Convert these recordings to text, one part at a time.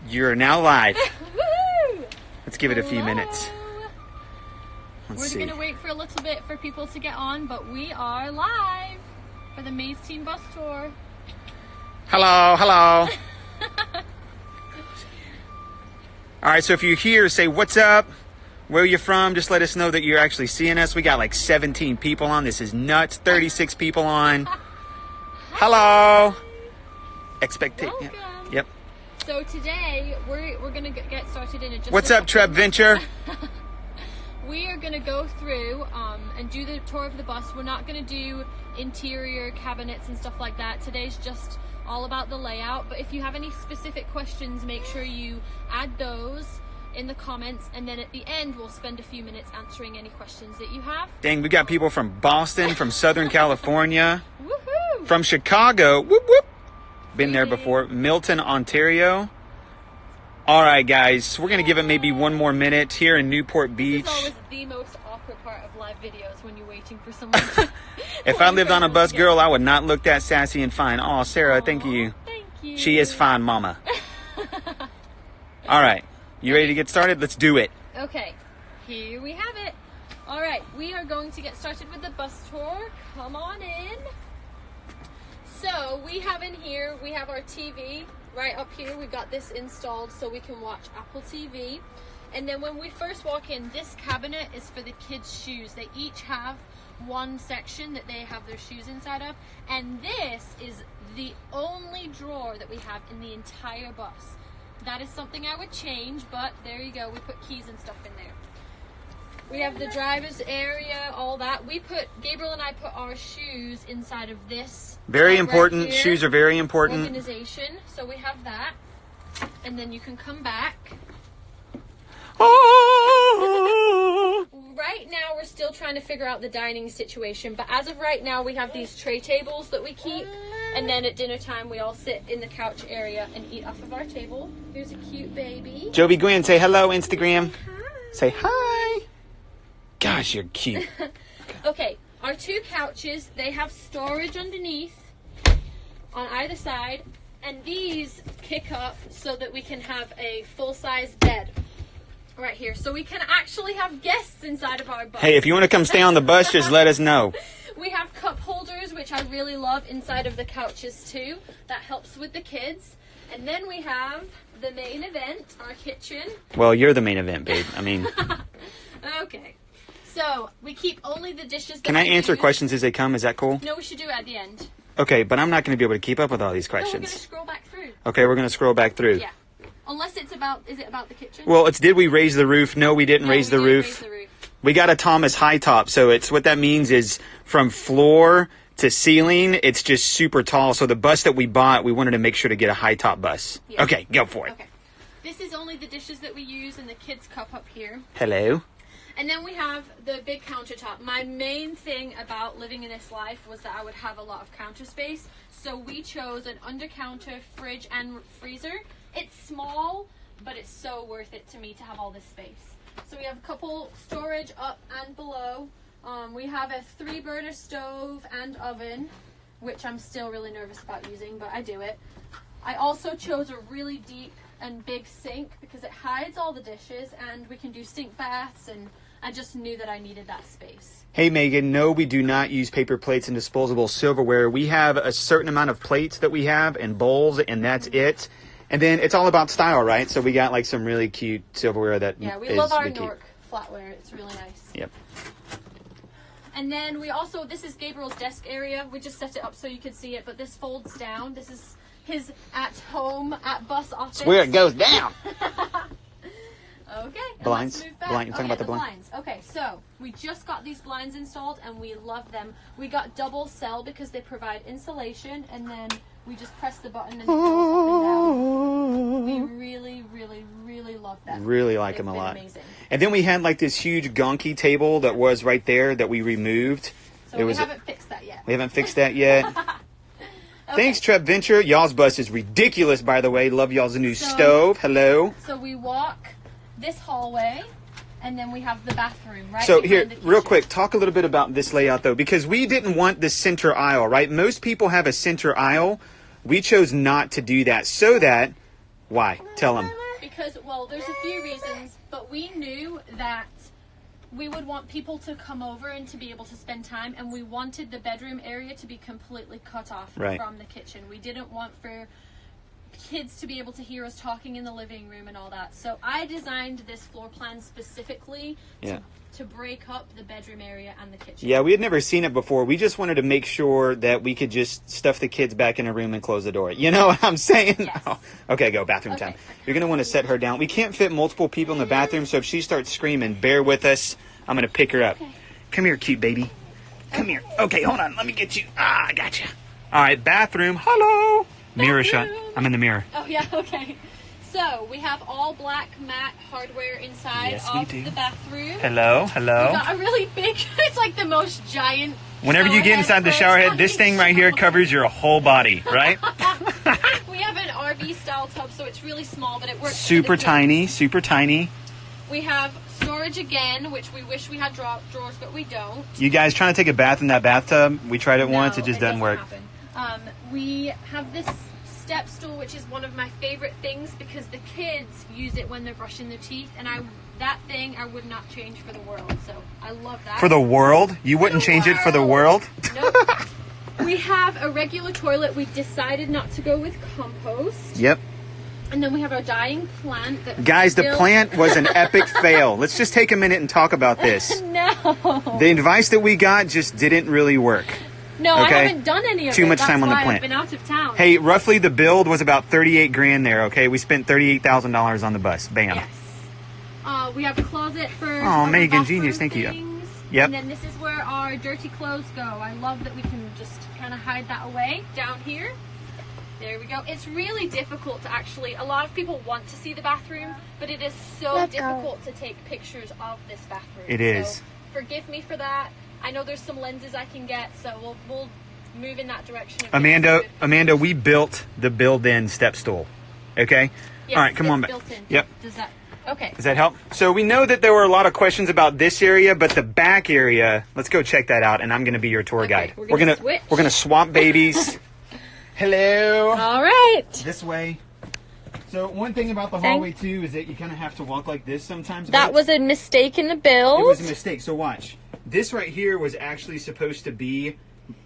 You're now live. Woohoo! Let's give it a few minutes. We're going to wait for a little bit for people to get on, but we are live for the Maze Team Bus Tour. Hello, hello. All right, so if you're here, say what's up, where you're from. Just let us know that you're actually seeing us. We got like 17 people on. This is nuts. 36 people on. Hello. Welcome. Yep. So today we're going to get started in just What's up, Treb Venture? We are going to go through and do the tour of the bus. We're not going to do interior cabinets and stuff like that. Today's just all about the layout. But if you have any specific questions, make sure you add those in the comments, and then at the end we'll spend a few minutes answering any questions that you have. Dang, we got people from Boston, from Southern California, Woohoo! from Chicago. Whoop, whoop. Been there before. Milton, Ontario. All right, guys, we're going to give it maybe one more minute here in Newport Beach. This is always the most awkward part of live videos, when you're waiting for someone to... If I lived on a bus, girl, I would not look that sassy and fine. Oh, Sarah, thank you. Thank you. She is fine, mama. All right, you ready to get started? Let's do it. Okay, here we have it. All right, we are going to get started with the bus tour. Come on in. So we have in here, we have our TV right up here. We got this installed so we can watch Apple TV. And then when we first walk in, this cabinet is for the kids' shoes. They each have one section that they have their shoes inside of. And this is the only drawer that we have in the entire bus. That is something I would change, but there you go. We put keys and stuff in there. We have the driver's area, all that. Gabriel and I put our shoes inside of this. Very right important. here. Shoes are very important. Organization. So we have that. And then you can come back. Oh! Right now we're still trying to figure out the dining situation, but as of right now we have these tray tables that we keep, and then at dinner time we all sit in the couch area and eat off of our table. Here's a cute baby. Jovi Gwen, say hello, Instagram. Hi. Say hi. Gosh, you're cute. Okay, our two couches, they have storage underneath on either side, and these kick up so that we can have a full-size bed right here, so we can actually have guests inside of our bus. Hey, if you want to come stay on the bus, just let us know. We have cup holders, which I really love, inside of the couches too. That helps with the kids. And then we have the main event, our kitchen. Well, you're the main event, babe. I mean... Okay. So, we keep only the dishes that Can I we answer use. questions as they come? Is that cool? No, we should do it at the end. Okay, but I'm not going to be able to keep up with all these No, we're questions. going to scroll back through. Okay, we're going to scroll back through. Yeah. Unless it's about, is it about the kitchen? Well, it's did we raise the roof? No, we didn't No, raise we the didn't roof. raise the roof. We got a Thomas high top, so it's what that means is from floor to ceiling, it's just super tall. So the bus that we bought, we wanted to make sure to get a high top bus. Yeah. Okay, go for it. Okay. This is only the dishes that we use and the kids' cup up here. Hello. And then we have the big countertop. My main thing about living in this life was that I would have a lot of counter space. So we chose an under-counter fridge and freezer. It's small, but it's so worth it to me to have all this space. So we have a couple storage up and below. We have a 3-burner stove and oven, which I'm still really nervous about using, but I do it. I also chose a really deep and big sink because it hides all the dishes, and we can do sink baths, and I just knew that I needed that space. Hey, Megan, no, we do not use paper plates and disposable silverware. We have a certain amount of plates that we have and bowls, and that's it. And then it's all about style, right? So we got like some really cute silverware that Yeah, we is love our really cute. Nork flatware. It's really nice. Yep. And then we also, this is Gabriel's desk area. We just set it up so you could see it, but this folds down. This is his at-home, at-bus office. It's where it goes down. Okay. and Blinds? let's move back. Blind- you're talking about the blind? blinds. Okay, so we just got these blinds installed and we love them. We got double cell because they provide insulation, and then we just press the button and it goes up and down. We really, really, really love them. Really like They've them a been lot. Amazing. And then we had like this huge gonky table that was right there that we removed. So It we was- haven't fixed that yet. We haven't fixed that yet. Okay. Thanks, Treb Venture. Y'all's bus is ridiculous, by the way. Love y'all's new So- stove. Hello. So we walk this hallway, and then we have the bathroom right So behind here, the real kitchen. quick, talk a little bit about this layout, though, because we didn't want the center aisle, right? Most people have a center aisle. We chose not to do that so that Why? Tell them. Because, well, there's a few reasons, but we knew that we would want people to come over and to be able to spend time, and we wanted the bedroom area to be completely cut off from the kitchen. We didn't want for kids to be able to hear us talking in the living room and all that. So I designed this floor plan specifically to break up the bedroom area and the kitchen. Yeah, we had never seen it before. We just wanted to make sure that we could just stuff the kids back in a room and close the door. You know what I'm saying? Yes. Oh, okay, go. Bathroom time. You're going to want to set her down. We can't fit multiple people in the bathroom, so if she starts screaming, bear with us. I'm going to pick her up. Okay. Come here, cute baby. Come here. Okay, hold on. Let me get you. Ah, I got you. All right, bathroom. Hello. Mirror shut. I'm in the mirror. Oh, yeah, okay. So, we have all black matte hardware inside of the bathroom. Hello. We got a really big, it's like the most giant Whenever you get inside the shower head, this thing right here covers your whole body, right? We have an RV style tub, so it's really small, but it works. Super tiny. We have storage again, which we wish we had drawers, but we don't. You guys trying to take a bath in that bathtub? We tried it once. It just doesn't work. Happen. We have this step stool, which is one of my favorite things because the kids use it when they're brushing their teeth, and that thing I would not change for the world. So I love that. For the world? You wouldn't change it for the world? Nope. We have a regular toilet. We decided not to go with compost. Yep. And then we have our dying plant. Guys, the plant was an epic fail. Let's just take a minute and talk about this. No. The advice that we got just didn't really work. No, okay. I haven't done any of it. Too much time on the plant. I've been out of town. Hey, roughly the build was about $38,000 there, okay? We spent $38,000 on the bus. Bam. Yes. We have a closet for Megan, genius, thank you. Yep. And then this is where our dirty clothes go. I love that we can just kind of hide that away down here. There we go. It's really difficult to actually, a lot of people want to see the bathroom, but it is so difficult to take pictures of this bathroom. It is. So forgive me for that. I know there's some lenses I can get, so we'll move in that direction. Amanda, we built the built-in step stool. Okay? Yes, all right, come on back. Built-in. Yep. Okay. Does that help? So we know that there were a lot of questions about this area, but the back area, let's go check that out, and I'm going to be your tour guide. We're gonna swap babies. Hello. All right. This way. So one thing about the hallway too is that you kind of have to walk like this sometimes. That was a mistake in the build. It was a mistake. So watch. This right here was actually supposed to be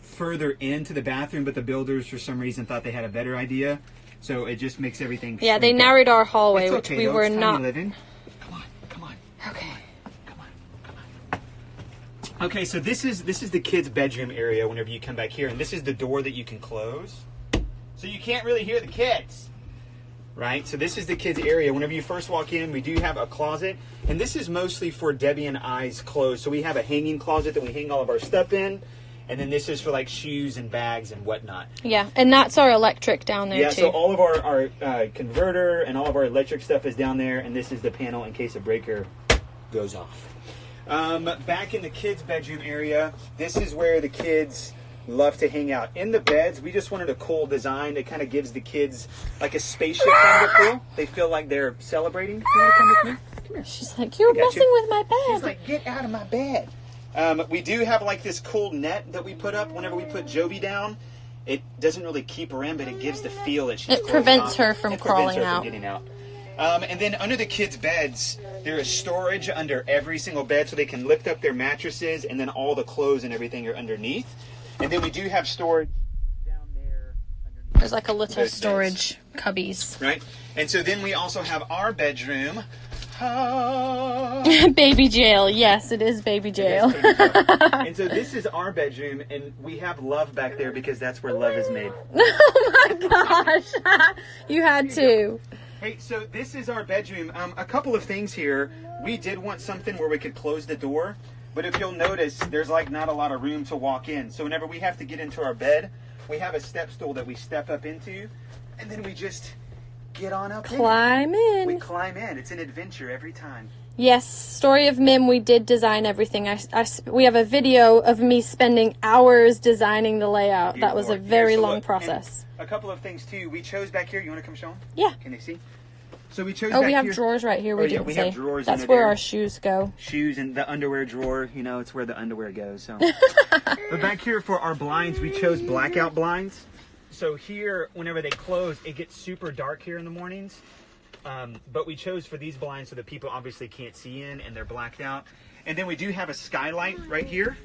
further into the bathroom, but the builders for some reason thought they had a better idea. So it just makes everything. Yeah, they narrowed our hallway, which we were not. Living. Come on. Okay. Come on. Okay, so this is the kids' bedroom area. Whenever you come back here, and this is the door that you can close, so you can't really hear the kids. Right? So this is the kids' area. Whenever you first walk in, we do have a closet. And this is mostly for Debbie and I's clothes. So we have a hanging closet that we hang all of our stuff in. And then this is for like shoes and bags and whatnot. Yeah, and that's our electric down there too. Yeah, so all of our converter and all of our electric stuff is down there. And this is the panel in case a breaker goes off. Back in the kids' bedroom area, this is where the kids love to hang out. In the beds, we just wanted a cool design that kind of gives the kids like a spaceship kind of feel. They feel like they're celebrating. You want to come with me? Come here. She's like, you're messing with my bed. She's like, get out of my bed. We do have like this cool net that we put up whenever we put Jovi down. It doesn't really keep her in, but it gives the feel that she's prevents her from crawling out. Getting out. And then under the kids' beds, there is storage under every single bed so they can lift up their mattresses, and then all the clothes and everything are underneath. And then we do have storage down there underneath. There's like a little storage cubbies. Right? And so then we also have our bedroom. Baby jail. Yes, it is baby jail. And so this is our bedroom, and we have love back there because that's where love is made. Oh my gosh. You had to. Hey, so this is our bedroom. A couple of things here. We did want something where we could close the door. But if you'll notice, there's like not a lot of room to walk in. So whenever we have to get into our bed, we have a step stool that we step up into, and then we just get on up. Climb in. We climb in. It's an adventure every time. Yes, Story of Mim, we did design everything. We have a video of me spending hours designing the layout. Dear that was Lord. a very So long look, process. A couple of things too. We chose back here. You want to come show them? Yeah. Can they see? So we chose. Oh, back we have here. drawers right here. We didn't say. Have drawers. That's under where there. our shoes go. Shoes and the underwear drawer. You know, it's where the underwear goes. So. But back here for our blinds, we chose blackout blinds. So here, whenever they close, it gets super dark here in the mornings. But we chose for these blinds so that people obviously can't see in and they're blacked out. And then we do have a skylight right here.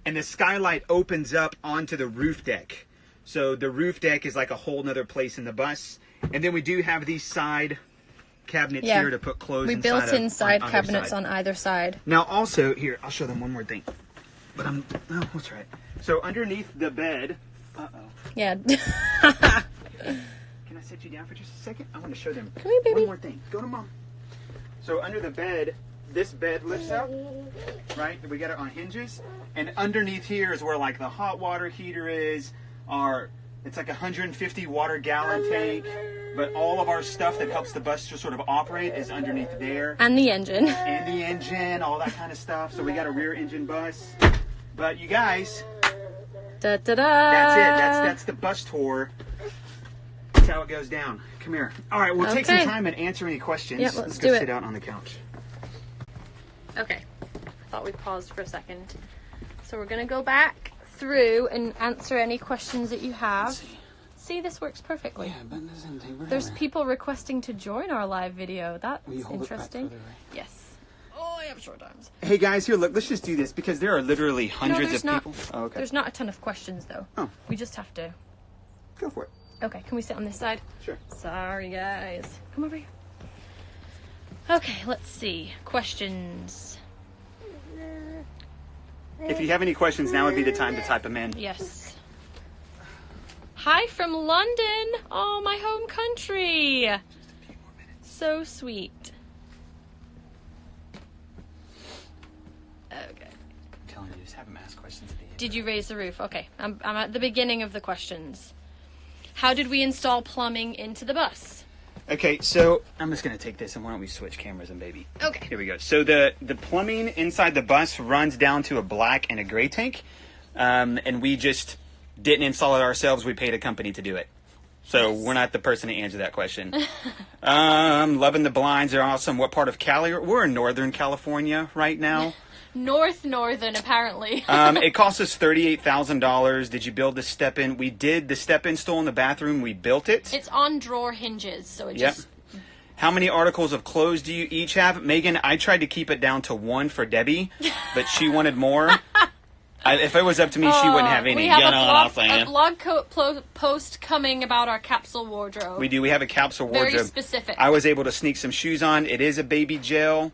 And the skylight opens up onto the roof deck. So the roof deck is like a whole nother place in the bus. And then we do have these side cabinets here to put clothes We inside built in side on either cabinets side. on either side. Now also, here, I'll show them one more thing. But oh, that's right. So underneath the bed, Yeah. can I set you down for just a second? I want to show them Come here, baby. one more thing. Go to mom. So under the bed, this bed lifts up, right? We got it on hinges. And underneath here is where like the hot water heater is. It's like a 150 water gallon tank. But all of our stuff that helps the bus to sort of operate is underneath there. And the engine. And the engine, all that kind of stuff. So we got a rear engine bus. But you guys, Da, da, da. that's it. That's the bus tour. That's how it goes down. Come here. All right, we'll take some Okay. time and answer any questions. Yep, let's go do it. sit out on the couch. Okay. I thought we paused for a second. So we're going to go back through and answer any questions that you have. See, this works perfectly. Yeah, but this doesn't take There's people requesting to join our live video. That's Will you hold it back interesting. further, right? Yes. Oh, I have short arms. Hey guys, here, look, let's just do this because there are literally hundreds there's of not. people. Oh, okay. There's not a ton of questions though. Oh. We just have to. Go for it. Okay, can we sit on this side? Sure. Sorry, guys. Come over here. Okay, let's see. Questions. If you have any questions, now would be the time to type them in. Yes. Hi from London. Oh, my home country. So sweet. Okay. I'm telling you, just have them ask questions at the end. Did you raise the roof? Okay, I'm at the beginning of the questions. How did we install plumbing into the bus? Okay, so I'm just going to take this and why don't we switch cameras and baby. Okay. Here we go. So the plumbing inside the bus runs down to a black and a gray tank. And we just didn't install it ourselves. We paid a company to do it. So we're not the person to answer that question. Loving the blinds. They're awesome. What part of Cali? We're in Northern California right now. Northern, apparently. It cost us $38,000. Did you build the step-in? We did the step-in stool in the bathroom. We built it. It's on drawer hinges, so it Yep. just... How many articles of clothes do you each have? Megan, I tried to keep it down to one for Debbie, but she wanted more. If it was up to me, she wouldn't have any. We have You know what I'm saying? a blog post coming about our capsule wardrobe. We do. We have a capsule wardrobe. Very specific. I was able to sneak some shoes on. It is a baby gel.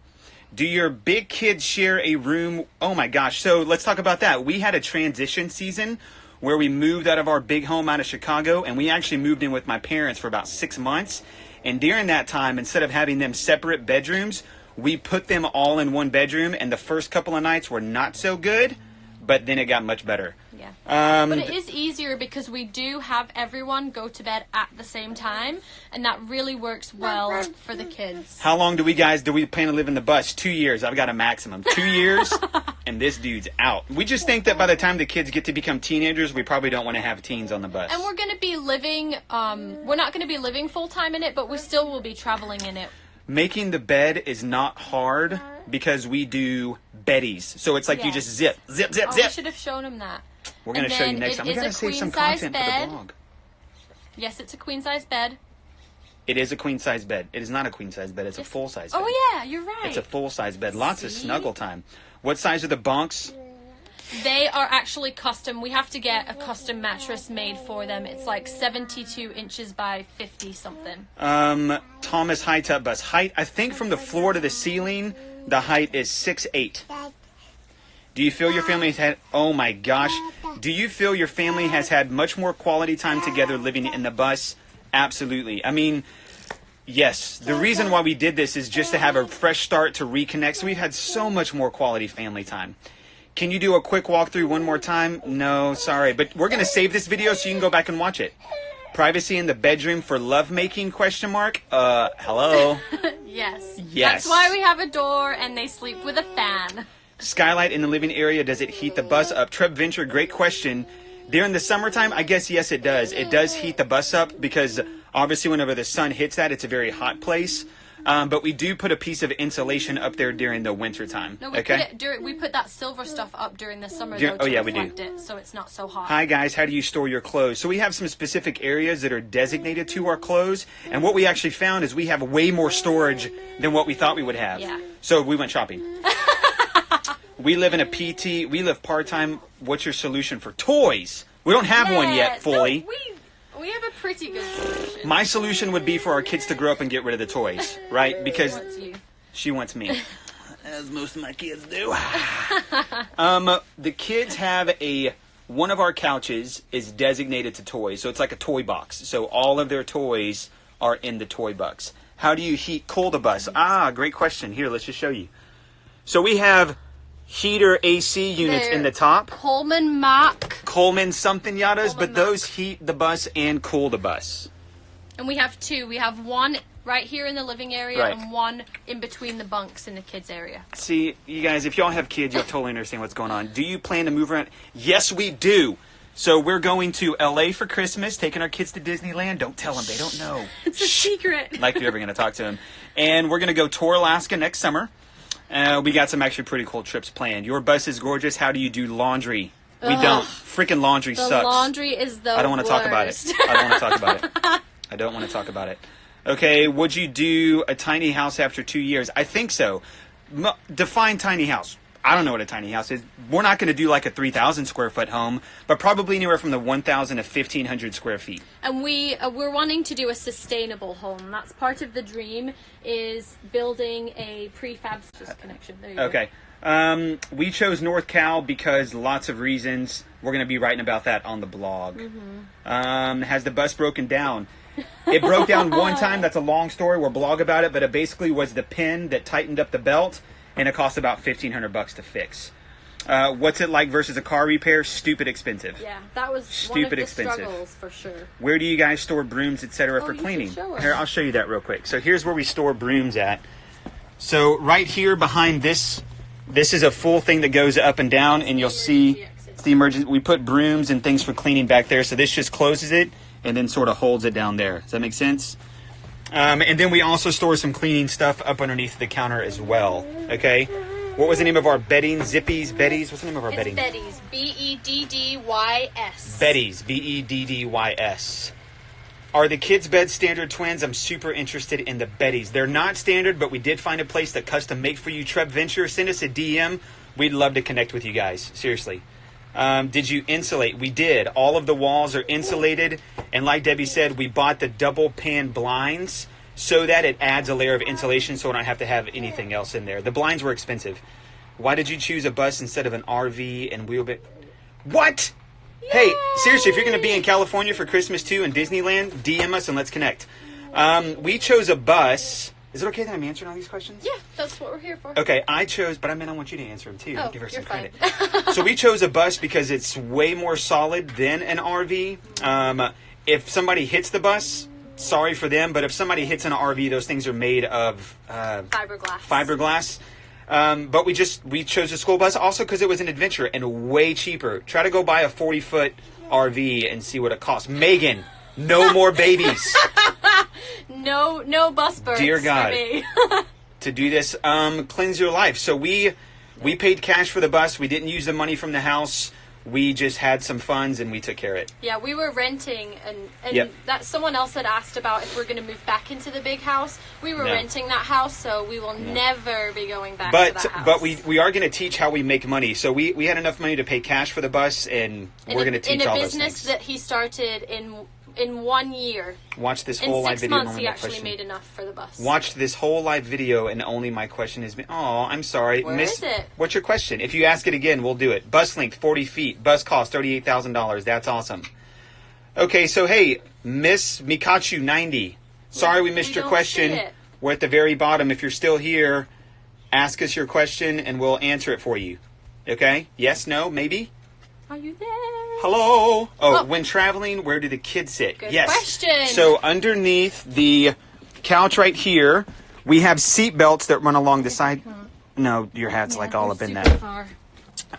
Do your big kids share a room? Oh my gosh. So let's talk about that. We had a transition season where we moved out of our big home out of Chicago, and we actually moved in with my parents for about 6 months. And during that time, instead of having them separate bedrooms, we put them all in one bedroom, and the first couple of nights were not so good, but then it got much better. Yeah. But it is easier because we do have everyone go to bed at the same time, and that really works well for the kids. How long do we plan to live in the bus? 2 years. I've got a maximum. 2 years, and this dude's out. We just think that by the time the kids get to become teenagers, we probably don't want to have teens on the bus. And we're going to be living, we're not going to be living full-time in it, but we still will be traveling in it. Making the bed is not hard because we do beddies. So it's like you just zip, zip, zip, Oh, zip. we should have shown him that. We're going to show you next time. We got to save some content for the blog. Yes, it's a queen-size bed. It is a queen-size bed. It is not a queen-size bed. It's a full-size bed. Oh, yeah, you're right. It's a full-size bed. Lots of See? snuggle time. What size are the bunks? They are actually custom. We have to get a custom mattress made for them. It's like 72 inches by 50 something. Thomas High Tub Bus. Height, I think from the floor to the ceiling, the height is 6'8". Do you feel your family has had, oh my gosh, do you feel your family has had much more quality time together living in the bus? Absolutely. I mean, yes, the reason why we did this is just to have a fresh start to reconnect. So we've had so much more quality family time. Can you do a quick walkthrough one more time? No, sorry, but we're going to save this video so you can go back and watch it. Privacy in the bedroom for lovemaking, question mark? Hello? Yes. Yes. That's why we have a door and they sleep with a fan. Skylight in the living area, does it heat the bus up? Treb Venture, great question. During the summertime, I guess yes it does. It does heat the bus up because obviously whenever the sun hits that, it's a very hot place. But we do put a piece of insulation up there during the winter time. No, we okay? we put that silver stuff up during the summer Dur- though, to oh, yeah, we do. reflect it, so it's not so hot. Hi guys, how do you store your clothes? So we have some specific areas that are designated to our clothes, and what we actually found is we have way more storage than what we thought we would have. Yeah. So we went shopping. We live in a PT, we live part-time. What's your solution for toys? We don't have one yet fully. No, we have a pretty good solution. My solution would be for our kids to grow up and get rid of the toys, right? Because What's you? she wants me. As most of my kids do. The kids have one of our couches is designated to toys. So it's like a toy box. So all of their toys are in the toy box. How do you cool the bus? Great question. Here, let's just show you. So we have heater AC units in the top. Coleman Mac. Coleman something yadas, Coleman but Mac. those heat the bus and cool the bus. And we have two. We have one right here in the living area Right. and one in between the bunks in the kids area. See, you guys, if y'all have kids, you'll totally understand what's going on. Do you plan to move around? Yes, we do. So we're going to LA for Christmas, taking our kids to Disneyland. Don't tell them. They don't know. It's a secret. Like you're ever going to talk to them. And we're going to go tour Alaska next summer. We got some actually pretty cool trips planned. Your bus is gorgeous. How do you do laundry? We don't. Freaking laundry The sucks. laundry is the I don't want to talk about it. worst. I don't want to talk about it. I don't want to talk about it. Okay, would you do a tiny house after 2 years? I think so. Define tiny house. I don't know what a tiny house is. We're not going to do like a 3,000 square foot home, but probably anywhere from the 1,000 to 1,500 square feet. And we're wanting to do a sustainable home. That's part of the dream, is building a prefab connection. There you go. Okay. We chose North Cal because lots of reasons. We're going to be writing about that on the blog. Has the bus broken down? It broke down one time. That's a long story. We'll blog about it, but it basically was the pin that tightened up the belt, and it cost about $1,500 to fix. What's it like versus a car repair? Stupid expensive. Yeah, that was one of Stupid the expensive. struggles for sure. Where do you guys store brooms, etc., for you cleaning? should show us. Here, I'll show you that real quick. So here's where we store brooms at. So right here behind this is a full thing that goes up and down, and you'll see it's the emergency. We put brooms and things for cleaning back there. So this just closes it and then sort of holds it down there. Does that make sense? And then we also store some cleaning stuff up underneath the counter as well. Okay. What was the name of our bedding? Zippies? Betties? What's the name of our It's bedding? Betty's. Beddys. Betties. Beddys. Are the kids' beds standard twins? I'm super interested in the Betties. They're not standard, but we did find a place that custom make for you. Treb Venture, send us a DM. We'd love to connect with you guys. Seriously. Did you insulate? We did. All of the walls are insulated. And like Debbie said, we bought the double pan blinds so that it adds a layer of insulation so I don't have to have anything else in there. The blinds were expensive. Why did you choose a bus instead of an RV and wheelbase? What? Hey, seriously, if you're going to be in California for Christmas too and Disneyland, DM us and let's connect. We chose a bus. Is it okay that I'm answering all these questions? Yeah, that's what we're here for. Okay, I want you to answer them too. Oh, Give her you're some fine. credit. So we chose a bus because it's way more solid than an RV. If somebody hits the bus, sorry for them, but if somebody hits an RV, those things are made of Fiberglass. But we chose a school bus also because it was an adventure and way cheaper. Try to go buy a 40-foot RV and see what it costs. Megan, no more babies. No bus birds. Dear God. For me. To do this, cleanse your life. So we paid cash for the bus. We didn't use the money from the house. We just had some funds and we took care of it. Yeah, we were renting, and Yep. that someone else had asked about if we're going to move back into the big house. We were No. renting that house, so we will never be going back to But that house. but we are going to teach how we make money. So we had enough money to pay cash for the bus, and we're going to teach all in a those business things. that he started in 1 year. Watch this In whole live 6 video. and months, only he my actually question. made enough for the bus. Watched this whole live video, and only my question has been, oh, I'm sorry. Where is it? What's your question? If you ask it again, we'll do it. Bus length, 40 feet. Bus cost $38,000. That's awesome. Okay, so hey, Miss Mikachu 90. Sorry we missed We your don't question. see it. We're at the very bottom. If you're still here, ask us your question, and we'll answer it for you. Okay? Yes, no, maybe? Are you there? Hello. Oh, Oh. when traveling, where do the kids sit? Good yes. question. So underneath the couch right here, we have seat belts that run along the side. No, your hat's like all up in that.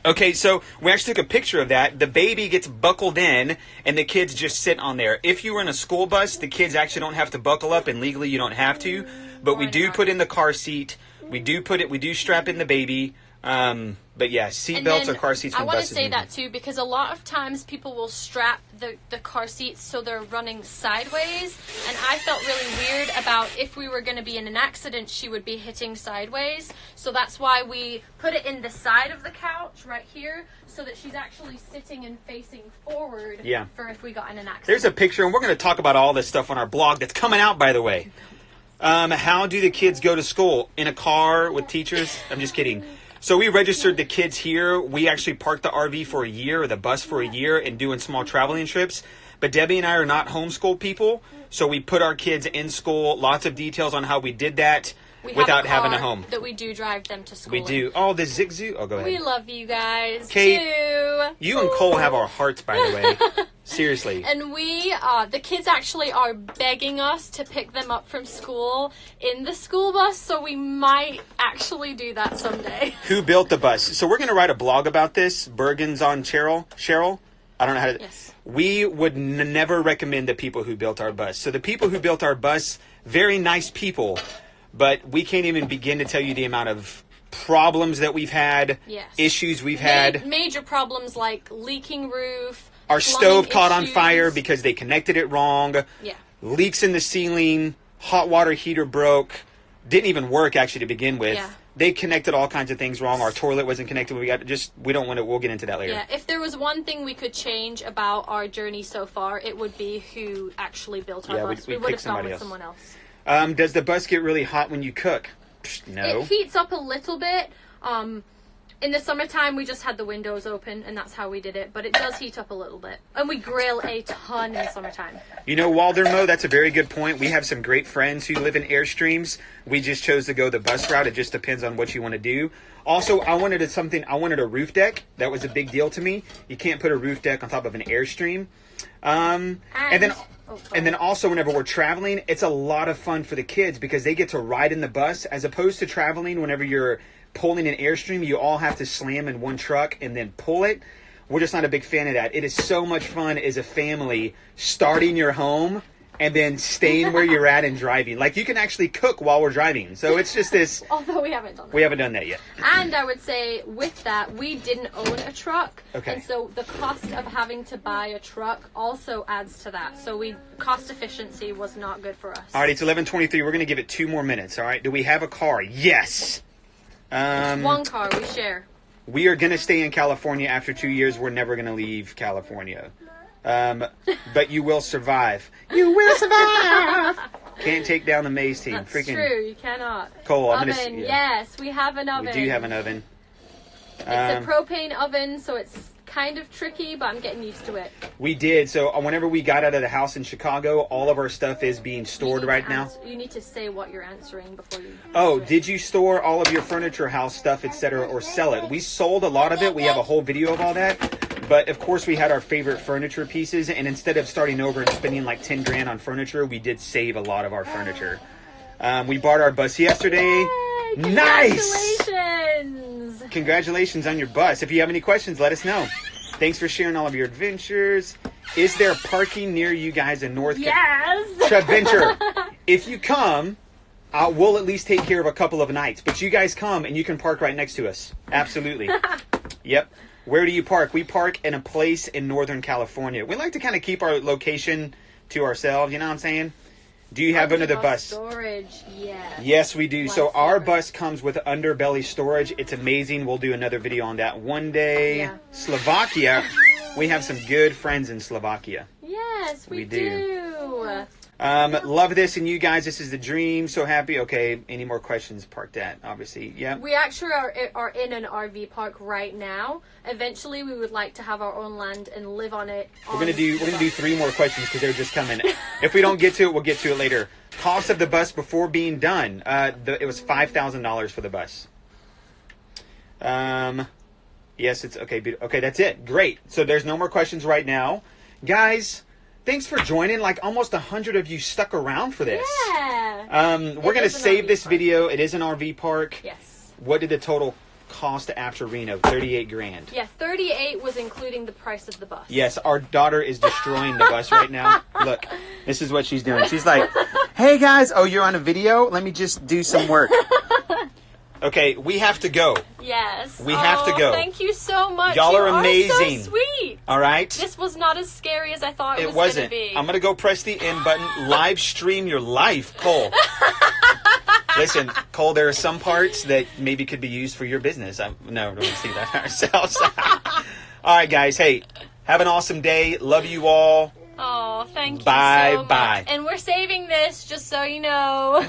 Okay, so we actually took a picture of that. The baby gets buckled in, and the kids just sit on there. If you were in a school bus, the kids actually don't have to buckle up, and legally you don't have to. But Or we an do RV. put in the car seat. We do strap in the baby. But yeah, seat And belts then or car seats. I when want to buses say move. that too, because a lot of times people will strap the car seats so they're running sideways, and I felt really weird about if we were going to be in an accident, she would be hitting sideways. So that's why we put it in the side of the couch right here, so that she's actually sitting and facing forward. Yeah. For if we got in an accident. There's a picture, and we're going to talk about all this stuff on our blog that's coming out, by the way. How do the kids go to school? In a car with teachers? I'm just kidding. So we registered the kids here. We actually parked the RV for a year, or the bus for a year, and doing small traveling trips. But Debbie and I are not homeschool people, so we put our kids in school. Lots of details on how we did that We without have having a car home. that we do drive them to school. We do. Oh, the Zigzoo. Oh, go ahead. We love you guys Kate, too. You and Cole have our hearts, by the way. Seriously. And we, the kids actually are begging us to pick them up from school in the school bus, so we might actually do that someday. Who built the bus? So we're going to write a blog about this. Bergen's on Cheryl. I don't know how to... Yes. We would never recommend the people who built our bus. So the people who built our bus, very nice people, but we can't even begin to tell you the amount of problems that we've had, Yes. issues we've had. Major problems like leaking roof, Our plumbing stove caught on issues. fire because they connected it wrong. Yeah. Leaks in the ceiling, hot water heater broke, didn't even work actually to begin with. Yeah. They connected all kinds of things wrong. Our toilet wasn't connected. We don't want to, we'll get into that later. Yeah, if there was one thing we could change about our journey so far, it would be who actually built our Yeah, bus. we We would picked have gone somebody with else. someone else. Does the bus get really hot when you cook? Psh, no. It heats up a little bit. In the summertime, we just had the windows open, and that's how we did it. But it does heat up a little bit. And we grill a ton in the summertime. You know, Waldermo, that's a very good point. We have some great friends who live in Airstreams. We just chose to go the bus route. It just depends on what you want to do. Also, I wanted a roof deck. That was a big deal to me. You can't put a roof deck on top of an Airstream. And then also whenever we're traveling, it's a lot of fun for the kids because they get to ride in the bus as opposed to traveling whenever you're pulling an Airstream, you all have to slam in one truck and then pull it. We're just not a big fan of that. It is so much fun as a family starting your home and then staying where you're at and driving. Like you can actually cook while we're driving. So it's just this. Although we haven't done that. We haven't done that yet. And I would say with that, we didn't own a truck. Okay. And so the cost of having to buy a truck also adds to that. So cost efficiency was not good for us. All right, it's 11:23. We're going to give it 2 more minutes. All right. Do we have a car? Yes. One car we share. We are going to stay in California after 2 years. We're never going to leave California. But you will survive. You will survive. Can't take down the Maze team. That's Freaking true. You cannot. Cole, I'm Oven. gonna. Yeah. Yes, we have an oven. We do have an oven. It's a propane oven, so it's kind of tricky, but I'm getting used to it. We did. So whenever we got out of the house in Chicago, all of our stuff is being stored right now. You need to say what you're answering before you. Oh, answer it. did you store all of your furniture, house stuff, etc., or sell it? We sold a lot of it. We have a whole video of all that. But of course, we had our favorite furniture pieces, and instead of starting over and spending like 10 grand on furniture, we did save a lot of our furniture. We bought our bus yesterday. Yay! Nice! Congratulations! Congratulations on your bus. If you have any questions, let us know. Thanks for sharing all of your adventures. Is there parking near you guys in North Carolina? Yes! Adventure. If you come, we'll at least take care of a couple of nights. But you guys come and you can park right next to us. Absolutely. Yep. Where do you park? We park in a place in Northern California. We like to kind of keep our location to ourselves. You know what I'm saying? Do you have another bus? Storage, yes. Yes, we do. So our Lifesaver. bus comes with underbelly storage. It's amazing. We'll do another video on that one day. Yeah. Slovakia. We have some good friends in Slovakia. Yes, we We do. do. Love this and you guys. This is the dream. So happy. Okay. Any more questions? Park that. Obviously. Yeah. We actually are in an RV park right now. Eventually, we would like to have our own land and live on it. We're gonna do 3 more questions because they're just coming. If we don't get to it, we'll get to it later. Cost of the bus before being done. It was $5,000 for the bus. Yes, it's okay. Okay, that's it. Great. So there's no more questions right now, guys. Thanks for joining. Like almost 100 of you stuck around for this. Yeah. We're gonna is an save RV this park. video. It is an RV park. Yes. What did the total cost after Reno? 38 grand. Yeah, 38 was including the price of the bus. Yes, our daughter is destroying the bus right now. Look, this is what she's doing. She's like, Hey guys, oh, you're on a video? Let me just do some work. Okay, we have to go. Yes. We have to go. Thank you so much. Y'all are You amazing. So sweet. All right? This was not as scary as I thought it was wasn't. going to be. I'm going to go press the end button. Live stream your life, Cole. Listen, Cole, there are some parts that maybe could be used for your business. No, we see that ourselves. All right, guys. Hey, have an awesome day. Love you all. Oh, thank you Bye, so much. bye. And we're saving this, just so you know.